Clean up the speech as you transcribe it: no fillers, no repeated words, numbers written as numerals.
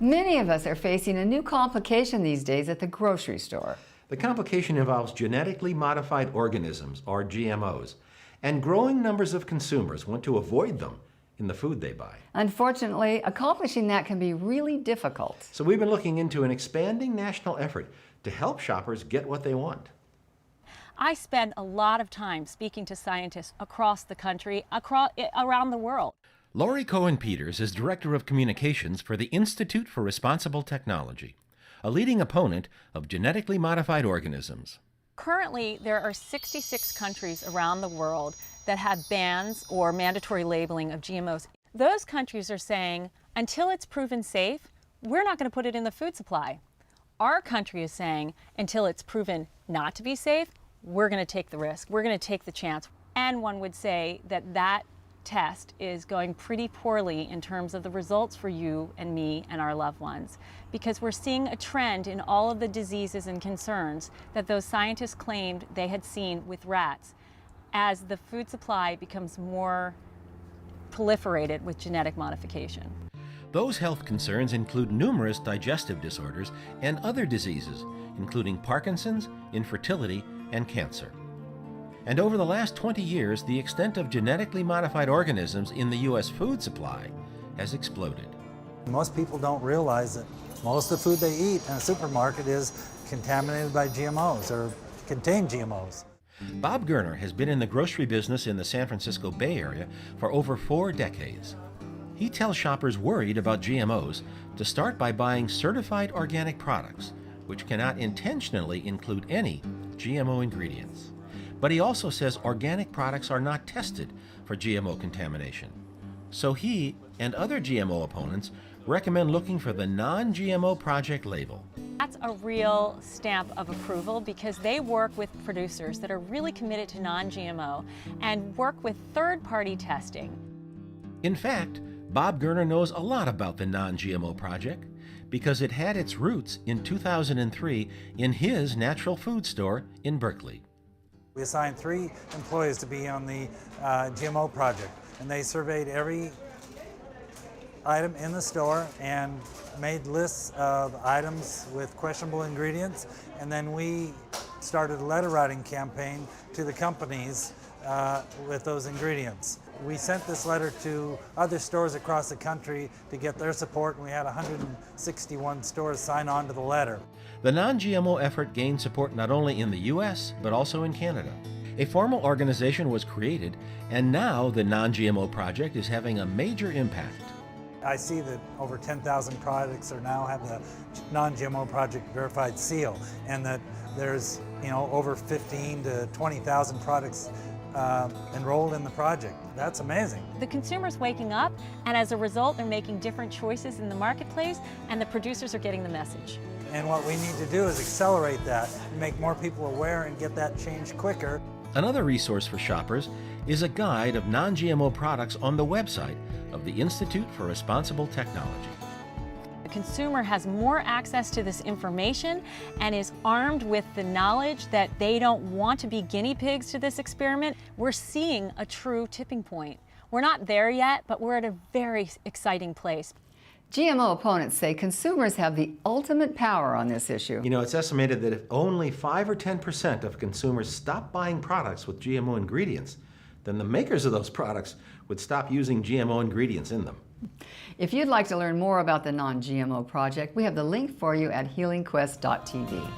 Many of us are facing a new complication these days at the grocery store. The complication involves genetically modified organisms, or GMOs, and growing numbers of consumers want to avoid them in the food they buy. Unfortunately, accomplishing that can be really difficult. So we've been looking into an expanding national effort to help shoppers get what they want. I spend a lot of time speaking to scientists across the country, around the world. Lori Cohen-Peters is Director of Communications for the Institute for Responsible Technology, a leading opponent of genetically modified organisms. Currently, there are 66 countries around the world that have bans or mandatory labeling of GMOs. Those countries are saying, until it's proven safe, we're not going to put it in the food supply. Our country is saying, until it's proven not to be safe, we're going to take the risk. We're going to take the chance. And one would say that that test is going pretty poorly in terms of the results for you and me and our loved ones, because we're seeing a trend in all of the diseases and concerns that those scientists claimed they had seen with rats as the food supply becomes more proliferated with genetic modification. Those health concerns include numerous digestive disorders and other diseases, including Parkinson's, infertility, and cancer. And over the last 20 years, the extent of genetically modified organisms in the U.S. food supply has exploded. Most people don't realize that most of the food they eat in a supermarket is contaminated by GMOs or contain GMOs. Bob Gerner has been in the grocery business in the San Francisco Bay Area for over 4 decades. He tells shoppers worried about GMOs to start by buying certified organic products, which cannot intentionally include any GMO ingredients. But he also says organic products are not tested for GMO contamination. So he and other GMO opponents recommend looking for the NonGMO Project label. That's a real stamp of approval because they work with producers that are really committed to non-GMO and work with third-party testing. In fact, Bob Gerner knows a lot about the NonGMO Project because it had its roots in 2003 in his natural food store in Berkeley. We assigned 3 employees to be on the GMO project, and they surveyed every item in the store and made lists of items with questionable ingredients, and then we started a letter writing campaign to the companies with those ingredients. We sent this letter to other stores across the country to get their support, and we had 161 stores sign on to the letter. The non-GMO effort gained support not only in the U.S., but also in Canada. A formal organization was created, and now the Non-GMO Project is having a major impact. I see that over 10,000 products are now have the Non-GMO Project verified seal, and that there's over 15 to 20,000 products enrolled in the project. That's amazing. The consumer's waking up, and as a result, they're making different choices in the marketplace, and the producers are getting the message. And what we need to do is accelerate that, make more people aware and get that change quicker. Another resource for shoppers is a guide of non-GMO products on the website of the Institute for Responsible Technology. The consumer has more access to this information and is armed with the knowledge that they don't want to be guinea pigs to this experiment. We're seeing a true tipping point. We're not there yet, but we're at a very exciting place. GMO opponents say consumers have the ultimate power on this issue. It's estimated that if only 5 or 10% of consumers stop buying products with GMO ingredients, then the makers of those products would stop using GMO ingredients in them. If you'd like to learn more about the Non-GMO Project, we have the link for you at healingquest.tv.